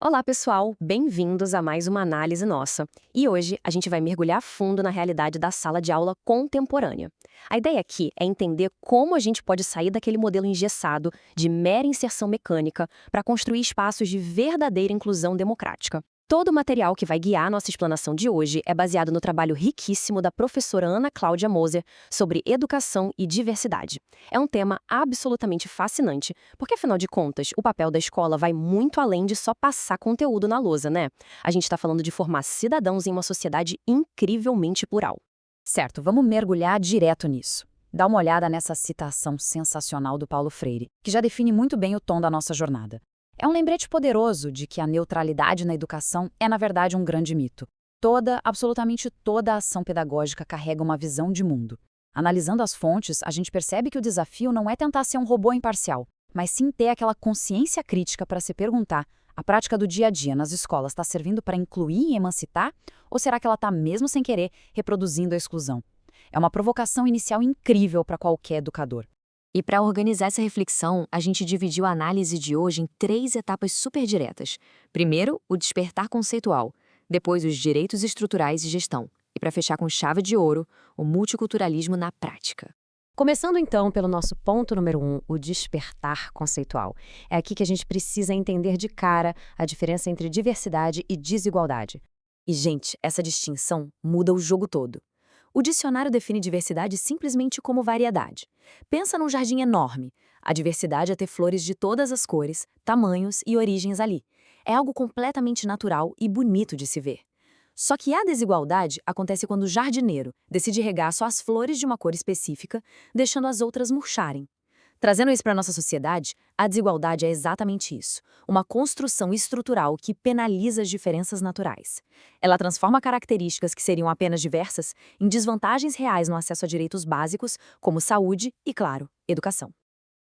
Olá, pessoal! Bem-vindos a mais uma análise nossa. E hoje a gente vai mergulhar fundo na realidade da sala de aula contemporânea. A ideia aqui é entender como a gente pode sair daquele modelo engessado de mera inserção mecânica para construir espaços de verdadeira inclusão democrática. Todo o material que vai guiar nossa explanação de hoje é baseado no trabalho riquíssimo da professora Ana Cláudia Moser sobre educação e diversidade. É um tema absolutamente fascinante, porque afinal de contas, o papel da escola vai muito além de só passar conteúdo na lousa, né? A gente está falando de formar cidadãos em uma sociedade incrivelmente plural. Certo, vamos mergulhar direto nisso. Dá uma olhada nessa citação sensacional do Paulo Freire, que já define muito bem o tom da nossa jornada. É um lembrete poderoso de que a neutralidade na educação é, na verdade, um grande mito. Absolutamente toda a ação pedagógica carrega uma visão de mundo. Analisando as fontes, a gente percebe que o desafio não é tentar ser um robô imparcial, mas sim ter aquela consciência crítica para se perguntar: a prática do dia a dia nas escolas está servindo para incluir e emancipar? Ou será que ela está, mesmo sem querer, reproduzindo a exclusão? É uma provocação inicial incrível para qualquer educador. E para organizar essa reflexão, a gente dividiu a análise de hoje em três etapas super diretas. Primeiro, o despertar conceitual, depois os direitos estruturais e gestão, e para fechar com chave de ouro, o multiculturalismo na prática. Começando então pelo nosso ponto número 1, o despertar conceitual. É aqui que a gente precisa entender de cara a diferença entre diversidade e desigualdade. E, gente, essa distinção muda o jogo todo. O dicionário define diversidade simplesmente como variedade. Pensa num jardim enorme. A diversidade é ter flores de todas as cores, tamanhos e origens ali. É algo completamente natural e bonito de se ver. Só que a desigualdade acontece quando o jardineiro decide regar só as flores de uma cor específica, deixando as outras murcharem. Trazendo isso para a nossa sociedade, a desigualdade é exatamente isso, uma construção estrutural que penaliza as diferenças naturais. Ela transforma características que seriam apenas diversas em desvantagens reais no acesso a direitos básicos, como saúde e, claro, educação.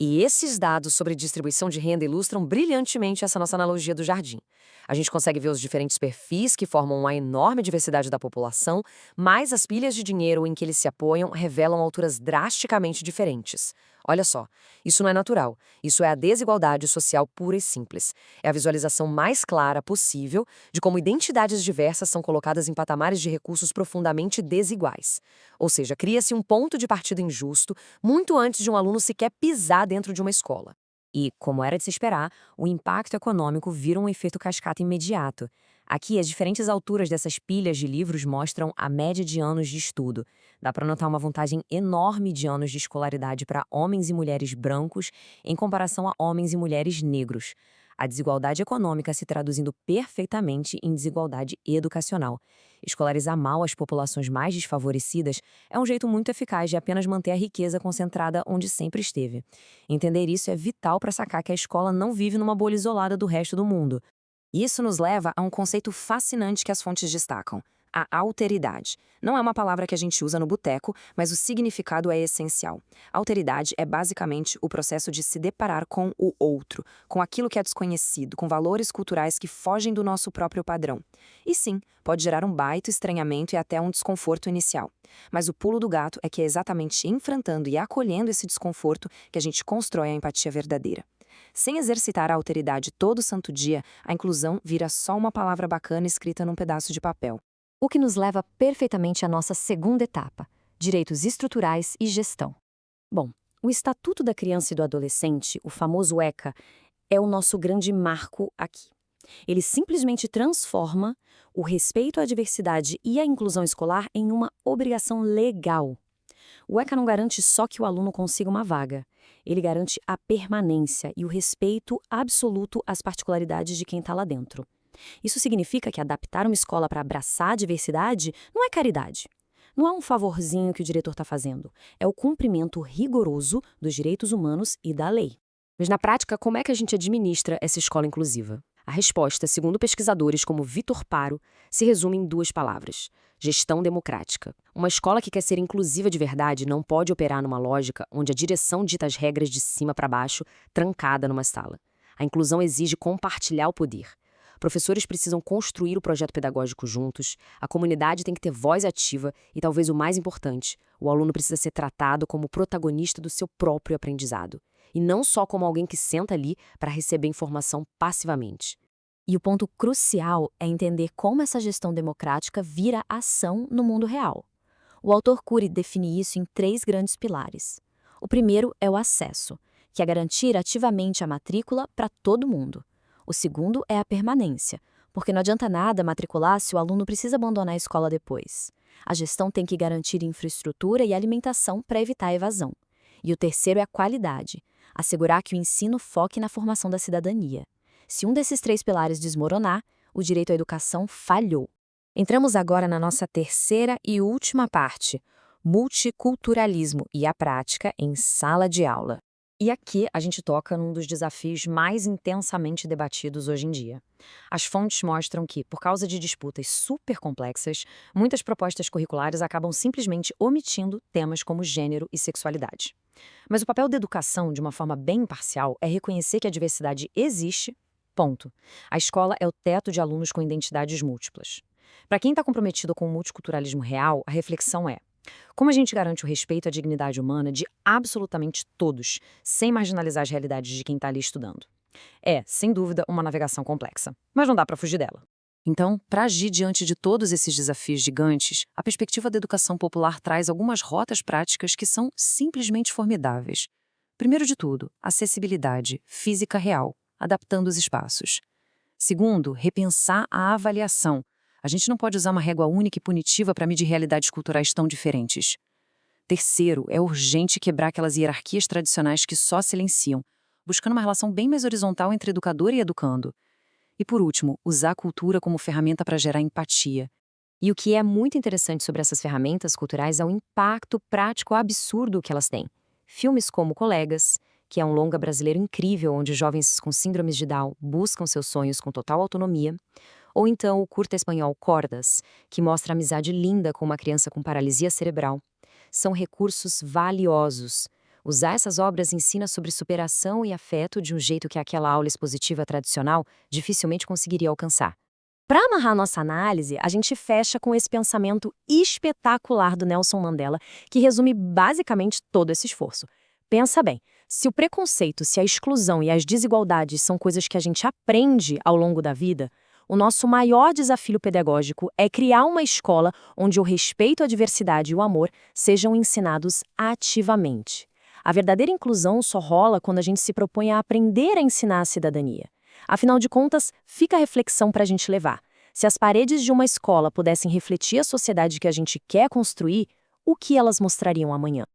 E esses dados sobre distribuição de renda ilustram brilhantemente essa nossa analogia do jardim. A gente consegue ver os diferentes perfis que formam uma enorme diversidade da população, mas as pilhas de dinheiro em que eles se apoiam revelam alturas drasticamente diferentes. Olha só, isso não é natural, isso é a desigualdade social pura e simples. É a visualização mais clara possível de como identidades diversas são colocadas em patamares de recursos profundamente desiguais. Ou seja, cria-se um ponto de partida injusto muito antes de um aluno sequer pisar dentro de uma escola. E, como era de se esperar, o impacto econômico vira um efeito cascata imediato. Aqui, as diferentes alturas dessas pilhas de livros mostram a média de anos de estudo. Dá para notar uma vantagem enorme de anos de escolaridade para homens e mulheres brancos em comparação a homens e mulheres negros. A desigualdade econômica se traduzindo perfeitamente em desigualdade educacional. Escolarizar mal as populações mais desfavorecidas é um jeito muito eficaz de apenas manter a riqueza concentrada onde sempre esteve. Entender isso é vital para sacar que a escola não vive numa bolha isolada do resto do mundo. Isso nos leva a um conceito fascinante que as fontes destacam: a alteridade. Não é uma palavra que a gente usa no boteco, mas o significado é essencial. Alteridade é basicamente o processo de se deparar com o outro, com aquilo que é desconhecido, com valores culturais que fogem do nosso próprio padrão. E sim, pode gerar um baita estranhamento e até um desconforto inicial. Mas o pulo do gato é que é exatamente enfrentando e acolhendo esse desconforto que a gente constrói a empatia verdadeira. Sem exercitar a alteridade todo santo dia, a inclusão vira só uma palavra bacana escrita num pedaço de papel. O que nos leva perfeitamente à nossa segunda etapa: direitos estruturais e gestão. Bom, o Estatuto da Criança e do Adolescente, o famoso ECA, é o nosso grande marco aqui. Ele simplesmente transforma o respeito à diversidade e à inclusão escolar em uma obrigação legal. O ECA não garante só que o aluno consiga uma vaga. Ele garante a permanência e o respeito absoluto às particularidades de quem está lá dentro. Isso significa que adaptar uma escola para abraçar a diversidade não é caridade. Não é um favorzinho que o diretor está fazendo. É o cumprimento rigoroso dos direitos humanos e da lei. Mas na prática, como é que a gente administra essa escola inclusiva? A resposta, segundo pesquisadores como Vitor Paro, se resume em duas palavras: gestão democrática. Uma escola que quer ser inclusiva de verdade não pode operar numa lógica onde a direção dita as regras de cima para baixo, trancada numa sala. A inclusão exige compartilhar o poder. Professores precisam construir o projeto pedagógico juntos, a comunidade tem que ter voz ativa e, talvez o mais importante, o aluno precisa ser tratado como protagonista do seu próprio aprendizado, e não só como alguém que senta ali para receber informação passivamente. E o ponto crucial é entender como essa gestão democrática vira ação no mundo real. O autor Cury define isso em 3 grandes pilares. O primeiro é o acesso, que é garantir ativamente a matrícula para todo mundo. O segundo é a permanência, porque não adianta nada matricular se o aluno precisa abandonar a escola depois. A gestão tem que garantir infraestrutura e alimentação para evitar a evasão. E o terceiro é a qualidade, assegurar que o ensino foque na formação da cidadania. Se um desses 3 pilares desmoronar, o direito à educação falhou. Entramos agora na nossa terceira e última parte, multiculturalismo e a prática em sala de aula. E aqui a gente toca num dos desafios mais intensamente debatidos hoje em dia. As fontes mostram que, por causa de disputas super complexas, muitas propostas curriculares acabam simplesmente omitindo temas como gênero e sexualidade. Mas o papel da educação, de uma forma bem imparcial, é reconhecer que a diversidade existe, ponto. A escola é o teto de alunos com identidades múltiplas. Para quem está comprometido com o multiculturalismo real, a reflexão é: como a gente garante o respeito à dignidade humana de absolutamente todos, sem marginalizar as realidades de quem está ali estudando? É, sem dúvida, uma navegação complexa, mas não dá para fugir dela. Então, para agir diante de todos esses desafios gigantes, a perspectiva da educação popular traz algumas rotas práticas que são simplesmente formidáveis. Primeiro de tudo, acessibilidade física real, adaptando os espaços. Segundo, repensar a avaliação. A gente não pode usar uma régua única e punitiva para medir realidades culturais tão diferentes. Terceiro, é urgente quebrar aquelas hierarquias tradicionais que só silenciam, buscando uma relação bem mais horizontal entre educador e educando. E por último, usar a cultura como ferramenta para gerar empatia. E o que é muito interessante sobre essas ferramentas culturais é o impacto prático absurdo que elas têm. Filmes como Colegas, que é um longa brasileiro incrível onde jovens com síndromes de Down buscam seus sonhos com total autonomia, ou então o curta espanhol Cordas, que mostra a amizade linda com uma criança com paralisia cerebral. São recursos valiosos. Usar essas obras ensina sobre superação e afeto de um jeito que aquela aula expositiva tradicional dificilmente conseguiria alcançar. Para amarrar nossa análise, a gente fecha com esse pensamento espetacular do Nelson Mandela, que resume basicamente todo esse esforço. Pensa bem, se o preconceito, se a exclusão e as desigualdades são coisas que a gente aprende ao longo da vida, o nosso maior desafio pedagógico é criar uma escola onde o respeito à diversidade e o amor sejam ensinados ativamente. A verdadeira inclusão só rola quando a gente se propõe a aprender a ensinar a cidadania. Afinal de contas, fica a reflexão para a gente levar. Se as paredes de uma escola pudessem refletir a sociedade que a gente quer construir, o que elas mostrariam amanhã?